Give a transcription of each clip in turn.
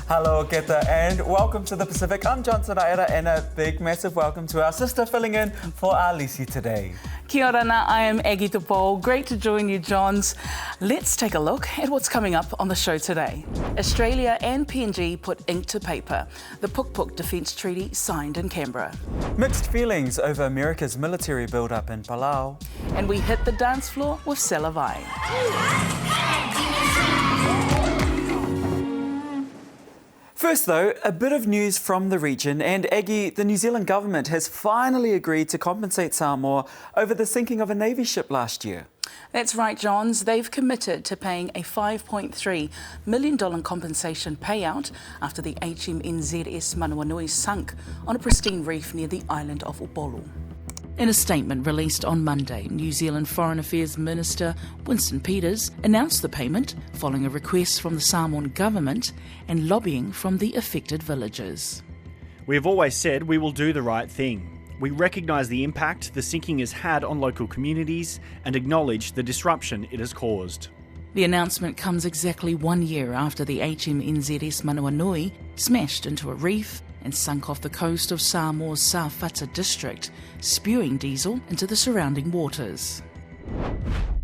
Hello, Keta, and welcome to the Pacific. I'm Johnson Raela, and a big, massive welcome to our sister filling in for our Lisi today. Kia ora, I am Aggie Tupou. Great to join you, Johns. Let's take a look at what's coming up on the show today. Australia and PNG put ink to paper. The Pukpuk Defence Treaty signed in Canberra. Mixed feelings over America's military buildup in Palau. And we hit the dance floor with Sela Vai. First though, a bit of news from the region, and Aggie, the New Zealand government has finally agreed to compensate Samoa over the sinking of a Navy ship last year. That's right, Johns. They've committed to paying a $5.3 million compensation payout after the HMNZS Ni-Vanuatu sunk on a pristine reef near the island of Upolu. In a statement released on Monday, New Zealand Foreign Affairs Minister Winston Peters announced the payment following a request from the Samoan government and lobbying from the affected villagers. We have always said we will do the right thing. We recognise the impact the sinking has had on local communities and acknowledge the disruption it has caused. The announcement comes exactly 1 year after the HMNZS Ni-Vanuatu smashed into a reef and sunk off the coast of Samoa's Sawhata district, spewing diesel into the surrounding waters.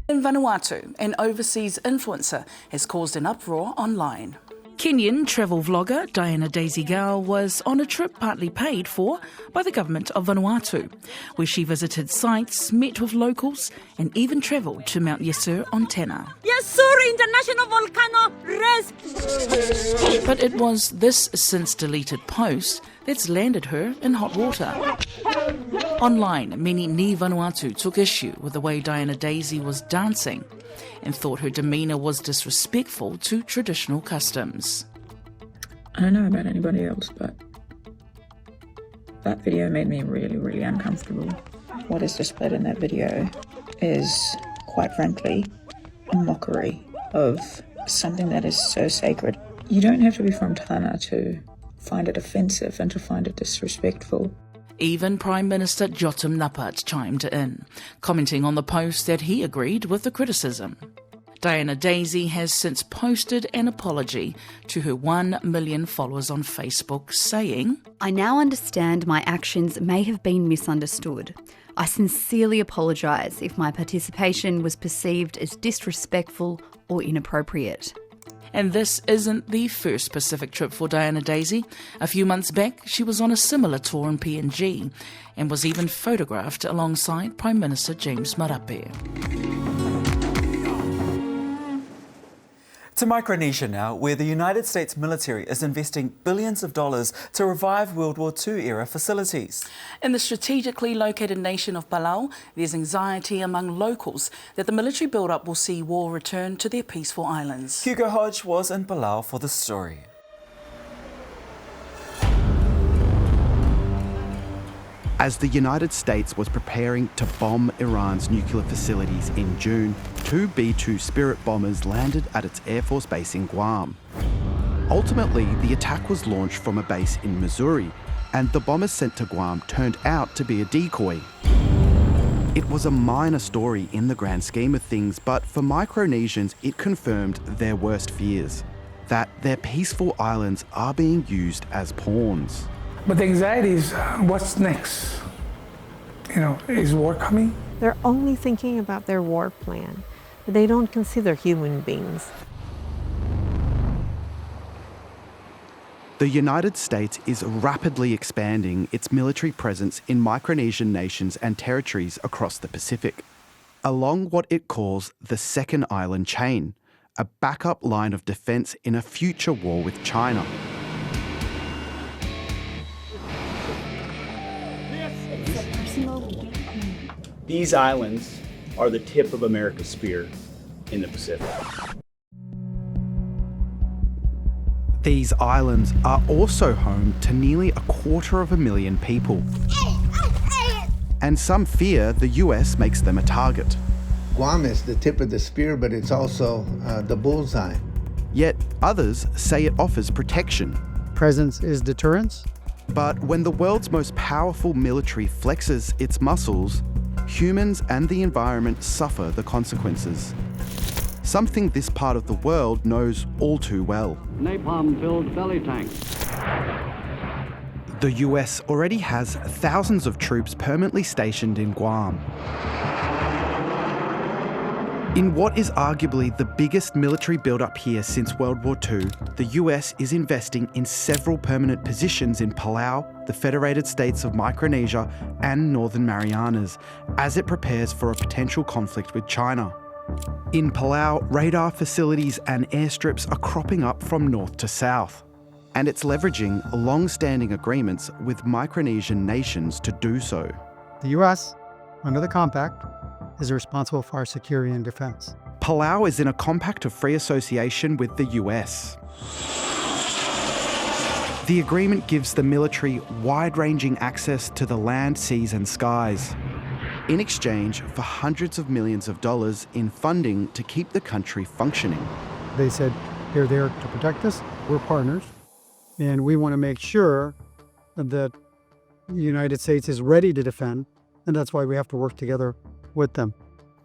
In Vanuatu, an overseas influencer has caused an uproar online. Kenyan travel vlogger Diana Daisy Gao was on a trip partly paid for by the government of Vanuatu, where she visited sites, met with locals and even travelled to Mount Yasur on Tana. Yasur International Volcano Rest! But it was this since-deleted post that's landed her in hot water. Online, many Ni-Vanuatu took issue with the way Diana Daisy was dancing and thought her demeanour was disrespectful to traditional customs. I don't know about anybody else, but that video made me really, really uncomfortable. What is displayed in that video is, quite frankly, a mockery of something that is so sacred. You don't have to be from Tana to find it offensive and to find it disrespectful. Even Prime Minister Jotam Napat chimed in, commenting on the post that he agreed with the criticism. Diana Daisy has since posted an apology to her 1 million followers on Facebook, saying, "I now understand my actions may have been misunderstood. I sincerely apologise if my participation was perceived as disrespectful or inappropriate." And this isn't the first Pacific trip for Diana Daisy. A few months back, she was on a similar tour in PNG and was even photographed alongside Prime Minister James Marape. To Micronesia now, where the United States military is investing billions of dollars to revive World War II-era facilities. In the strategically located nation of Palau, there's anxiety among locals that the military build-up will see war return to their peaceful islands. Hugo Hodge was in Palau for the story. As the United States was preparing to bomb Iran's nuclear facilities in June, 2 B-2 Spirit bombers landed at its Air Force base in Guam. Ultimately, the attack was launched from a base in Missouri, and the bombers sent to Guam turned out to be a decoy. It was a minor story in the grand scheme of things, but for Micronesians, it confirmed their worst fears, that their peaceful islands are being used as pawns. But the anxiety is, what's next? Is war coming? They're only thinking about their war plan. They don't consider human beings. The United States is rapidly expanding its military presence in Micronesian nations and territories across the Pacific, along what it calls the Second Island Chain, a backup line of defence in a future war with China. These islands are the tip of America's spear in the Pacific. These islands are also home to nearly 250,000 people. And some fear the US makes them a target. Guam is the tip of the spear, but it's also the bullseye. Yet others say it offers protection. Presence is deterrence. But when the world's most powerful military flexes its muscles, humans and the environment suffer the consequences. something this part of the world knows all too well. Napalm-filled belly tanks. The US already has thousands of troops permanently stationed in Guam. In what is arguably the biggest military build-up here since World War II, the US is investing in several permanent positions in Palau, the Federated States of Micronesia, and Northern Marianas, as it prepares for a potential conflict with China. In Palau, radar facilities and airstrips are cropping up from north to south, and it's leveraging long-standing agreements with Micronesian nations to do so. The US, under the compact, is responsible for our security and defense. Palau is in a compact of free association with the US. The agreement gives the military wide-ranging access to the land, seas and skies, in exchange for hundreds of millions of dollars in funding to keep the country functioning. They said they're there to protect us, we're partners, and we want to make sure that the United States is ready to defend, and that's why we have to work together with them.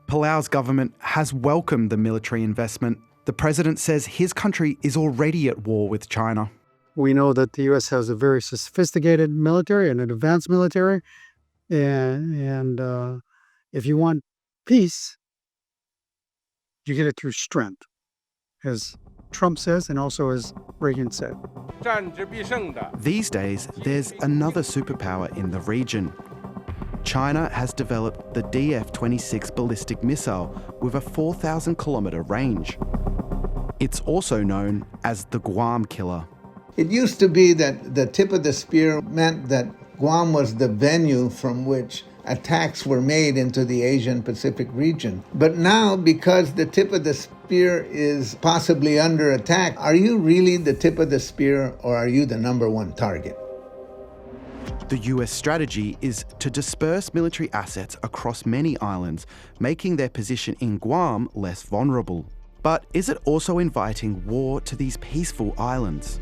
Palau's government has welcomed the military investment. The president says his country is already at war with China. We know that the U.S. has a very sophisticated military and an advanced military, and if you want peace, you get it through strength, as Trump says and also as Reagan said. These days, there's another superpower in the region. China has developed the DF-26 ballistic missile with a 4,000-kilometre range. It's also known as the Guam Killer. It used to be that the tip of the spear meant that Guam was the venue from which attacks were made into the Asian Pacific region. But now, because the tip of the spear is possibly under attack, are you really the tip of the spear, or are you the number one target? The US strategy is to disperse military assets across many islands, making their position in Guam less vulnerable. But is it also inviting war to these peaceful islands?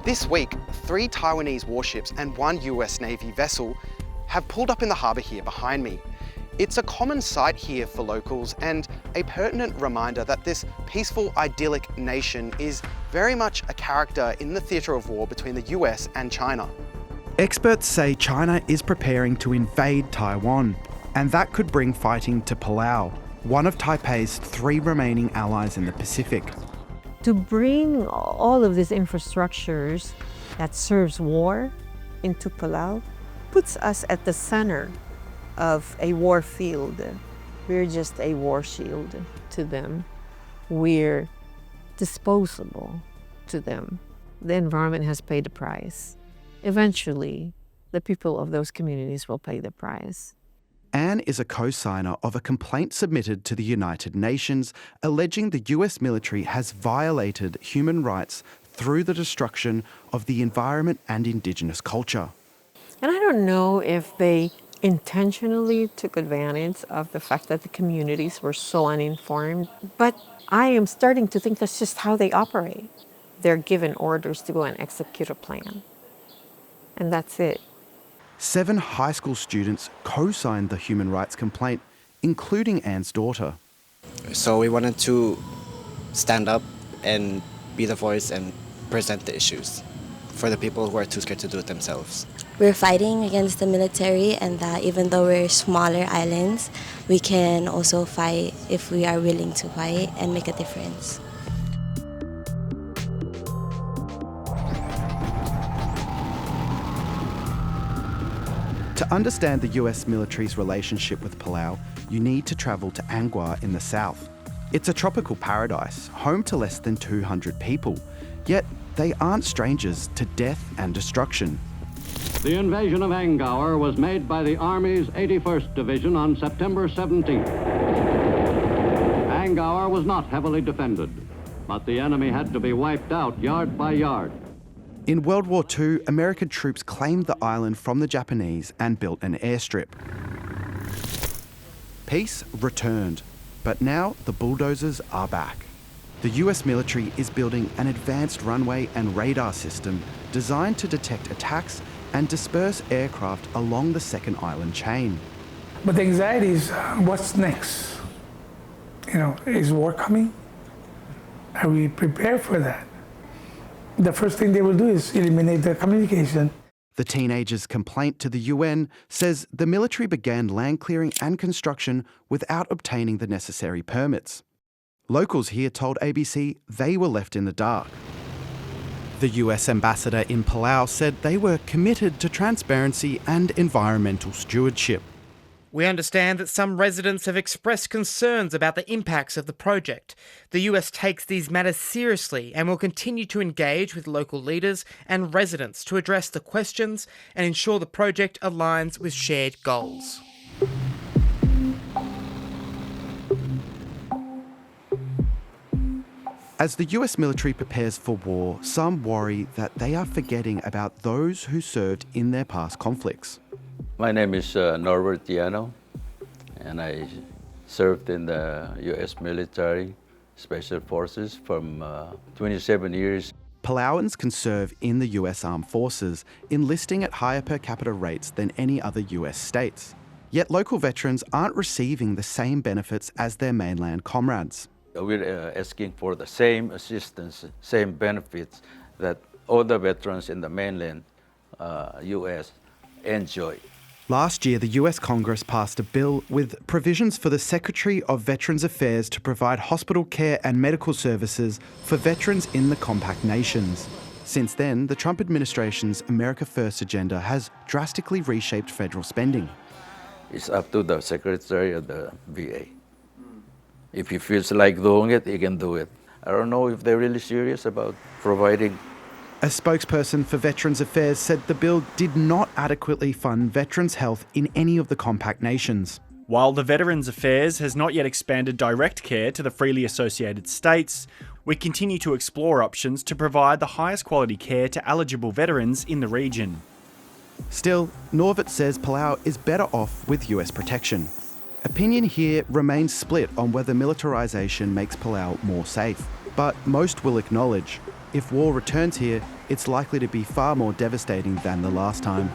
This week, 3 Taiwanese warships and 1 US Navy vessel have pulled up in the harbour here behind me. It's a common sight here for locals and a pertinent reminder that this peaceful, idyllic nation is very much a character in the theatre of war between the US and China. Experts say China is preparing to invade Taiwan, and that could bring fighting to Palau, one of Taipei's 3 remaining allies in the Pacific. To bring all of these infrastructures that serves war into Palau puts us at the center of a war field. We're just a war shield to them. We're disposable to them. The environment has paid the price. Eventually, the people of those communities will pay the price. Anne is a co-signer of a complaint submitted to the United Nations alleging the US military has violated human rights through the destruction of the environment and Indigenous culture. And I don't know if they intentionally took advantage of the fact that the communities were so uninformed, but I am starting to think that's just how they operate. They're given orders to go and execute a plan, and that's it. 7 high school students co-signed the human rights complaint, including Anne's daughter. So we wanted to stand up and be the voice and present the issues for the people who are too scared to do it themselves. We're fighting against the military, and that even though we're smaller islands, we can also fight if we are willing to fight and make a difference. To understand the US military's relationship with Palau, you need to travel to Anggwa in the south. It's a tropical paradise, home to less than 200 people, yet they aren't strangers to death and destruction. The invasion of Angaur was made by the Army's 81st Division on September 17th. Angaur was not heavily defended, but the enemy had to be wiped out yard by yard. In World War II, American troops claimed the island from the Japanese and built an airstrip. Peace returned, but now the bulldozers are back. The US military is building an advanced runway and radar system designed to detect attacks and disperse aircraft along the second island chain. But the anxiety is what's next? Is war coming? Are we prepared for that? The first thing they will do is eliminate the communication. The teenagers' complaint to the UN says the military began land clearing and construction without obtaining the necessary permits. Locals here told ABC they were left in the dark. The US ambassador in Palau said they were committed to transparency and environmental stewardship. We understand that some residents have expressed concerns about the impacts of the project. The US takes these matters seriously and will continue to engage with local leaders and residents to address the questions and ensure the project aligns with shared goals. As the US military prepares for war, some worry that they are forgetting about those who served in their past conflicts. My name is Norbert Diano, and I served in the US military special forces from 27 years. Palauans can serve in the US Armed Forces, enlisting at higher per capita rates than any other US states. Yet local veterans aren't receiving the same benefits as their mainland comrades. We're asking for the same assistance, same benefits that other veterans in the mainland US enjoy. Last year, the US Congress passed a bill with provisions for the Secretary of Veterans Affairs to provide hospital care and medical services for veterans in the compact nations. Since then, the Trump administration's America First agenda has drastically reshaped federal spending. It's up to the Secretary of the VA. If he feels like doing it, he can do it. I don't know if they're really serious about providing. A spokesperson for Veterans Affairs said the bill did not adequately fund veterans' health in any of the compact nations. While the Veterans Affairs has not yet expanded direct care to the freely associated states, we continue to explore options to provide the highest quality care to eligible veterans in the region. Still, Norvit says Palau is better off with US protection. Opinion here remains split on whether militarisation makes Palau more safe, but most will acknowledge if war returns here, it's likely to be far more devastating than the last time.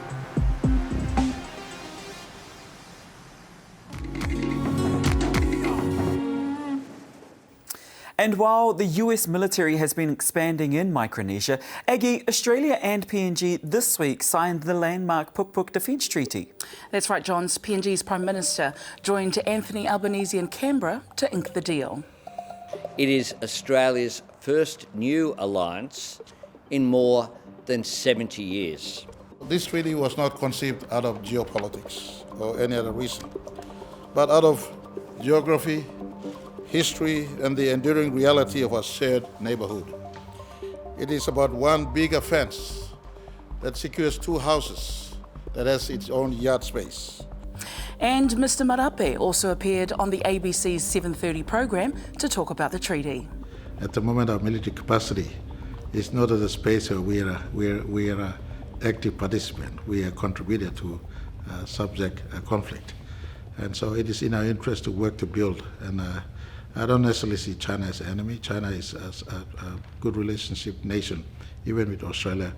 And while the US military has been expanding in Micronesia, Aggie, Australia and PNG this week signed the landmark Pukpuk Defence Treaty. That's right, Johns. PNG's Prime Minister joined Anthony Albanese in Canberra to ink the deal. It is Australia's first new alliance in more than 70 years. This treaty was not conceived out of geopolitics or any other reason, but out of geography, history, and the enduring reality of our shared neighborhood. It is about one big fence that secures two houses that has its own yard space. And Mr Marape also appeared on the ABC's 7:30 program to talk about the treaty. At the moment, our military capacity is not at a space where we are an active participant. We are a contributor to subject conflict. And so it is in our interest to work to build. And I don't necessarily see China as an enemy. China is a good relationship nation, even with Australia,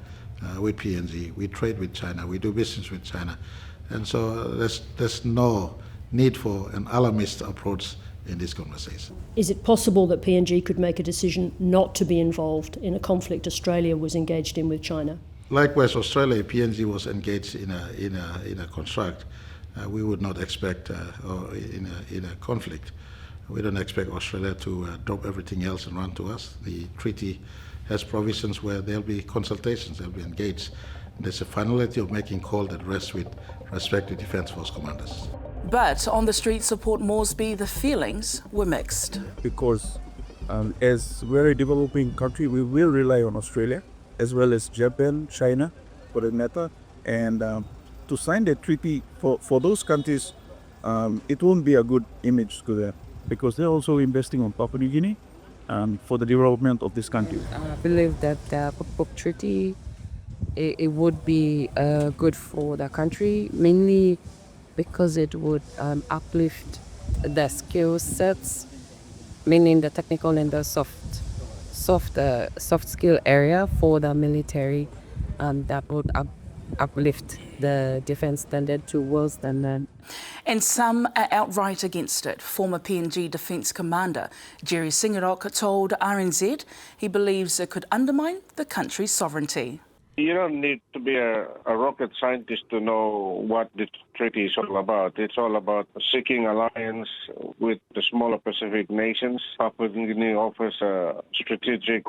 with PNG. We trade with China. We do business with China. And so there's no need for an alarmist approach in this conversation. Is it possible that PNG could make a decision not to be involved in a conflict Australia was engaged in with China? Likewise, Australia, PNG was engaged in a construct. We would not expect, or in a conflict, we don't expect Australia to drop everything else and run to us. The treaty has provisions where there'll be consultations, they'll be engaged. There's a finality of making call that rests with respective Defence Force commanders. But on the streets of Port Moresby, the feelings were mixed. Because as we're a developing country, we will rely on Australia, as well as Japan, China, for that matter. And to sign that treaty for those countries, it won't be a good image to them, because they're also investing on Papua New Guinea for the development of this country. I believe that the Pukpuk Treaty, it would be good for the country, mainly because it would uplift the skill sets, meaning the technical and the soft skill area for the military, that would uplift the defence standard to world standard. And some are outright against it. Former PNG Defence Commander Jerry Singarok told RNZ he believes it could undermine the country's sovereignty. You don't need to be a rocket scientist to know what this treaty is all about. It's all about seeking alliance with the smaller Pacific nations. Papua New Guinea offers a strategic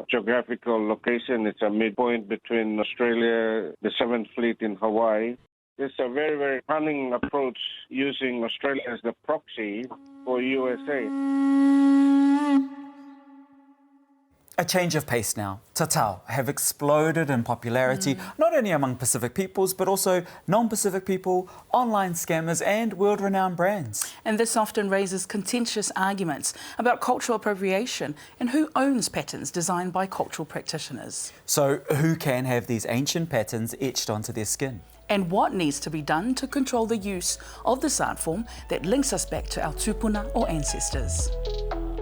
geographical location. It's a midpoint between Australia, the 7th Fleet in Hawaii. It's a very, very cunning approach using Australia as the proxy for USA. A change of pace now. Tatau have exploded in popularity, not only among Pacific peoples, but also non-Pacific people, online scammers and world-renowned brands. And this often raises contentious arguments about cultural appropriation and who owns patterns designed by cultural practitioners. So who can have these ancient patterns etched onto their skin? And what needs to be done to control the use of this art form that links us back to our tupuna or ancestors.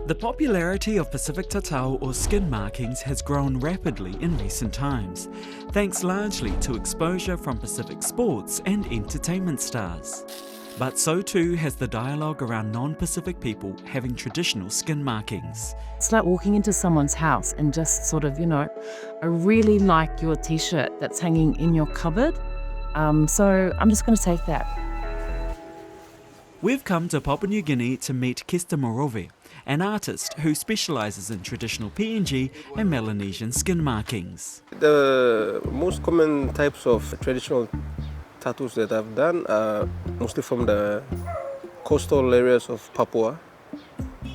The popularity of Pacific tatau or skin markings has grown rapidly in recent times, thanks largely to exposure from Pacific sports and entertainment stars. But so too has the dialogue around non-Pacific people having traditional skin markings. It's like walking into someone's house and just sort of, I really like your t-shirt that's hanging in your cupboard, so I'm just going to take that. We've come to Papua New Guinea to meet Kista Morove, an artist who specialises in traditional PNG and Melanesian skin markings. The most common types of traditional tattoos that I've done are mostly from the coastal areas of Papua,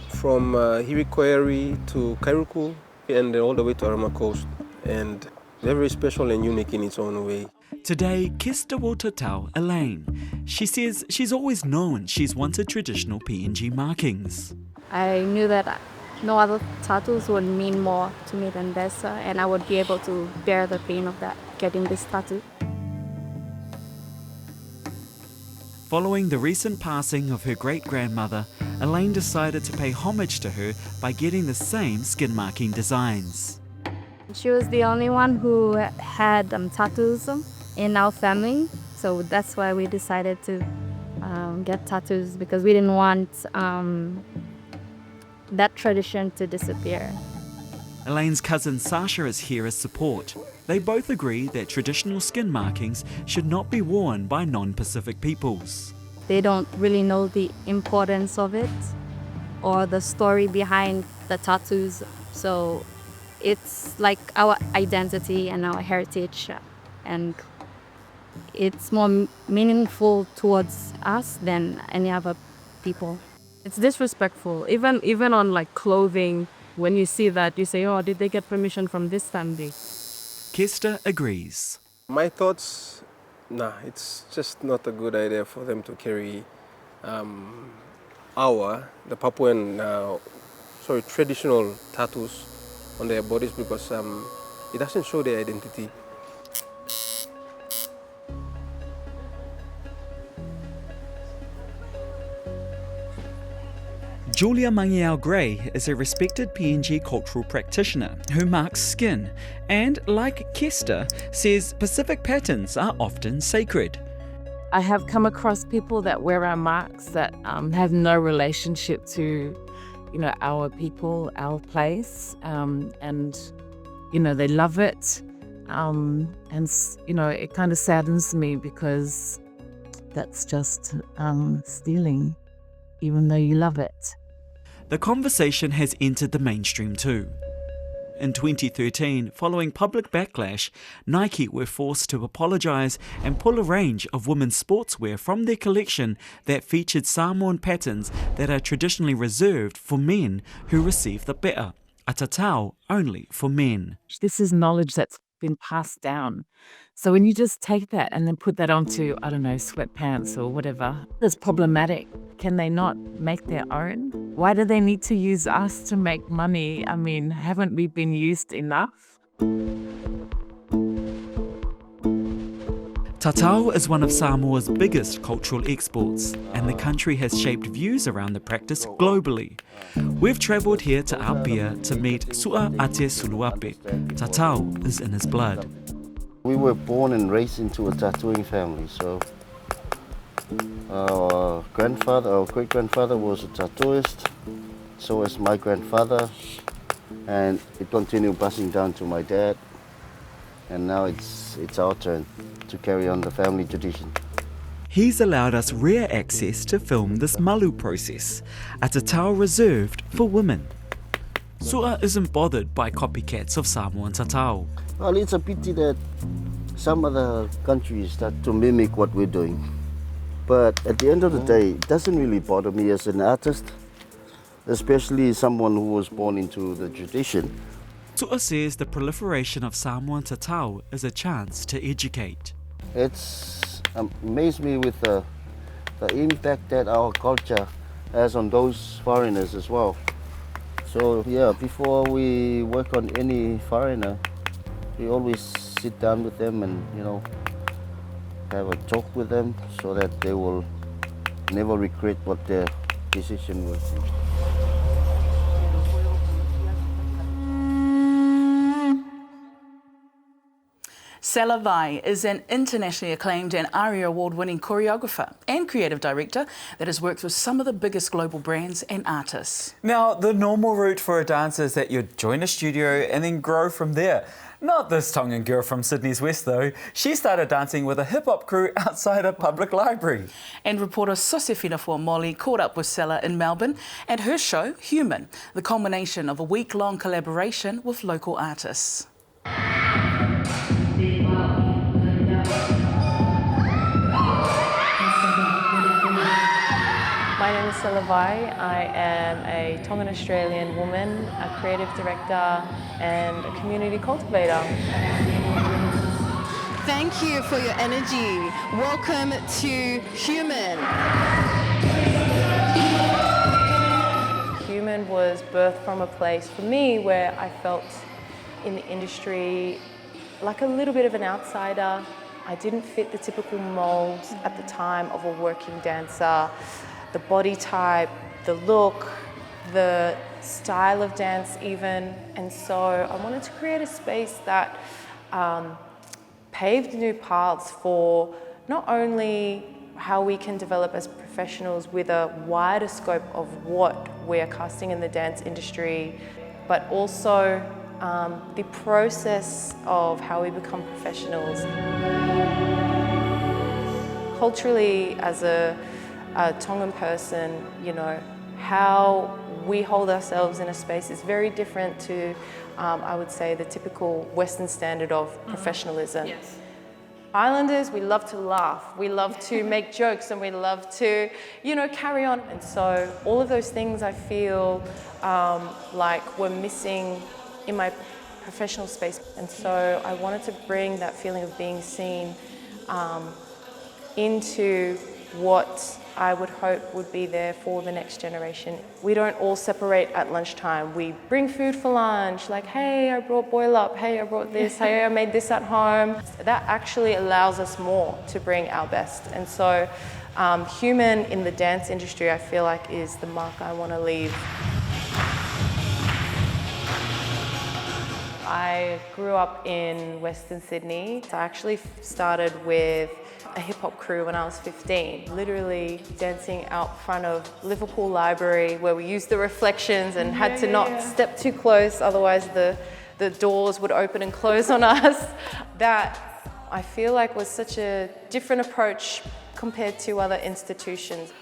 from Hirikoeri to Kairuku and all the way to Arama Coast. And they're very special and unique in its own way. Today, Kista will tatau Elaine. She says she's always known she's wanted traditional PNG markings. I knew that no other tattoos would mean more to me than this, and I would be able to bear the pain of that, getting this tattoo. Following the recent passing of her great-grandmother, Elaine decided to pay homage to her by getting the same skin marking designs. She was the only one who had tattoos in our family, so that's why we decided to get tattoos, because we didn't want that tradition to disappear. Elaine's cousin Sasha is here as support. They both agree that traditional skin markings should not be worn by non-Pacific peoples. They don't really know the importance of it or the story behind the tattoos, so it's like our identity and our heritage, and it's more meaningful towards us than any other people. It's disrespectful. Even on like clothing, when you see that, you say, oh, did they get permission from this family? Kester agrees. My thoughts, it's just not a good idea for them to carry the Papuan, traditional tattoos on their bodies, because it doesn't show their identity. Julia Mangiao Gray is a respected PNG cultural practitioner who marks skin and, like Kester, says Pacific patterns are often sacred. I have come across people that wear our marks that have no relationship to, our people, our place, and, they love it. And, it kind of saddens me because that's just stealing, even though you love it. The conversation has entered the mainstream too. In 2013, following public backlash, Nike were forced to apologise and pull a range of women's sportswear from their collection that featured Samoan patterns that are traditionally reserved for men who receive the be'a, a tatau only for men. This is knowledge that's been passed down. So when you just take that and then put that onto, sweatpants or whatever, that's problematic. Can they not make their own? Why do they need to use us to make money? Haven't we been used enough? Tatau is one of Samoa's biggest cultural exports, and the country has shaped views around the practice globally. We've travelled here to Apia to meet Sua Ate Suluape. Tatau is in his blood. We were born and raised into a tattooing family, so our grandfather, our great-grandfather was a tattooist, so was my grandfather, and it continued passing down to my dad, and now it's our turn to carry on the family tradition. He's allowed us rare access to film this malu process, a tatau reserved for women. Sua isn't bothered by copycats of Samoan tatau. Well, it's a pity that some other countries start to mimic what we're doing. But at the end of the day, it doesn't really bother me as an artist, especially someone who was born into the tradition. Sua says the proliferation of Samoan tatau is a chance to educate. It's amazed me with the impact that our culture has on those foreigners as well. So yeah, before we work on any foreigner, we always sit down with them and, you know, have a talk with them so that they will never regret what their decision was. Sela Vai is an internationally acclaimed and ARIA award-winning choreographer and creative director that has worked with some of the biggest global brands and artists. Now, the normal route for a dancer is that you join a studio and then grow from there. Not this Tongan girl from Sydney's West, though. She started dancing with a hip-hop crew outside a public library. And reporter Sosefina Fuamoli caught up with Sela in Melbourne at her show, Human, the culmination of a week-long collaboration with local artists. My name is Sela Vai. I am a Tongan Australian woman, a creative director and a community cultivator. Thank you for your energy. Welcome to Human. Human was birthed from a place for me where I felt in the industry like a little bit of an outsider. I didn't fit the typical mold at the time of a working dancer. The body type, the look, the style of dance even. And so I wanted to create a space that paved new paths for not only how we can develop as professionals with a wider scope of what we're casting in the dance industry, but also the process of how we become professionals. Culturally, as a Tongan person, you know, how we hold ourselves in a space is very different to, I would say, the typical Western standard of professionalism. Yes. Islanders, we love to laugh, we love to make jokes, and we love to, you know, carry on. And so all of those things I feel like were missing in my professional space. And so I wanted to bring that feeling of being seen into what I would hope would be there for the next generation. We don't all separate at lunchtime. We bring food for lunch, like, hey, I brought buildup, hey, I brought this, hey, I made this at home. That actually allows us more to bring our best. And so Human in the dance industry, I feel like, is the mark I want to leave. I grew up in Western Sydney. I actually started with a hip-hop crew when I was 15, literally dancing out front of Liverpool Library, where we used the reflections and had to not step too close, otherwise the doors would open and close on us. That, I feel like, was such a different approach compared to other institutions.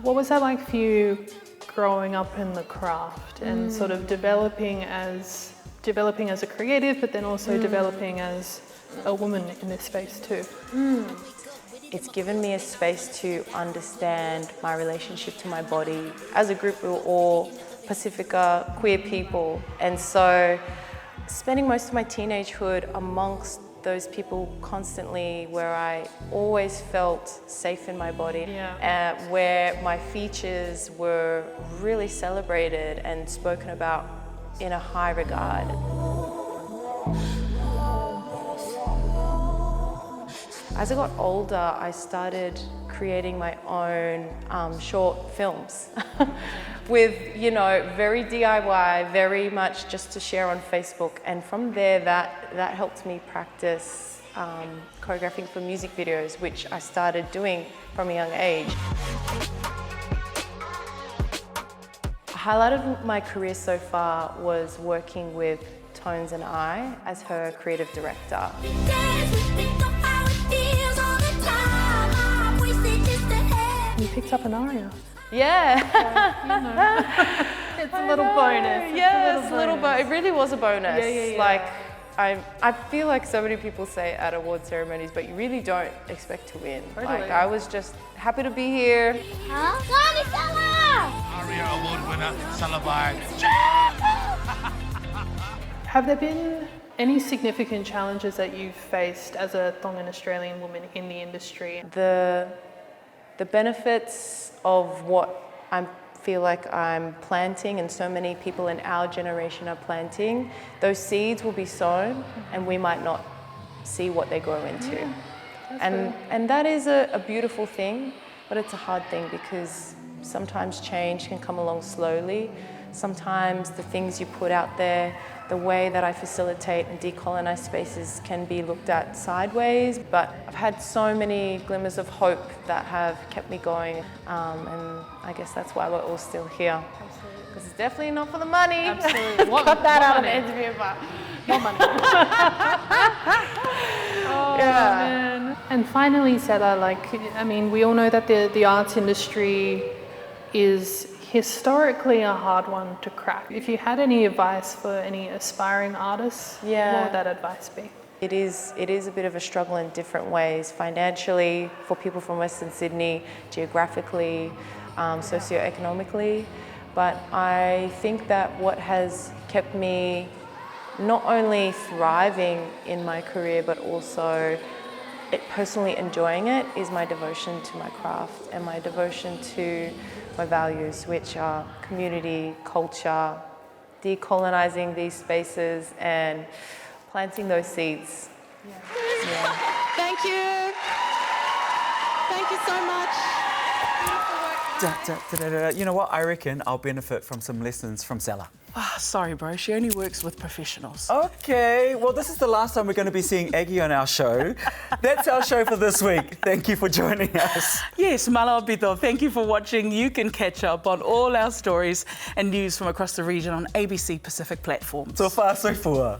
What was that like for you growing up in the craft and sort of developing as a creative, but then also developing as a woman in this space too? It's given me a space to understand my relationship to my body. As a group, we were all Pacifica, queer people. And so spending most of my teenagehood amongst those people constantly, where I always felt safe in my body, where my features were really celebrated and spoken about in a high regard. As I got older, I started creating my own short films with, you know, very DIY, very much just to share on Facebook. And from there, that helped me practice choreographing for music videos, which I started doing from a young age. A highlight of my career so far was working with Tones and I as her creative director. You picked up an aria. Yeah. You know, it's a little bonus. Yeah, it's a little bonus. It really was a bonus. Yeah. Like, I feel like so many people say at award ceremonies, but you really don't expect to win. Totally. Like, I was just happy to be here. Aria award winner, Sela Vai. Have there been any significant challenges that you've faced as a Tongan Australian woman in the industry? The benefits of what I feel like I'm planting, and so many people in our generation are planting, those seeds will be sown and we might not see what they grow into. And that is a beautiful thing, but it's a hard thing because sometimes change can come along slowly. Sometimes the things you put out there, the way that I facilitate and decolonize spaces can be looked at sideways, but I've had so many glimmers of hope that have kept me going, and I guess that's why we're all still here. Because it's definitely not for the money. Absolutely. Cut that out of the interview, but more money. Man. And finally, Sela, like, I mean, we all know that the arts industry is historically a hard one to crack. If you had any advice for any aspiring artists, what would that advice be? It is a bit of a struggle in different ways, financially, for people from Western Sydney, geographically, socioeconomically. But I think that what has kept me not only thriving in my career, but also personally enjoying it, is my devotion to my craft and my devotion to my values, which are community, culture, decolonizing these spaces and planting those seeds. Yeah. Thank you. Thank you so much. You know what? I reckon I'll benefit from some lessons from Sela. Sorry, bro. She only works with professionals. Okay, well, this is the last time we're going to be seeing Aggie on our show. That's our show for this week. Thank you for joining us. Yes, Malapito, thank you for watching. You can catch up on all our stories and news from across the region on ABC Pacific platforms. So far, so far.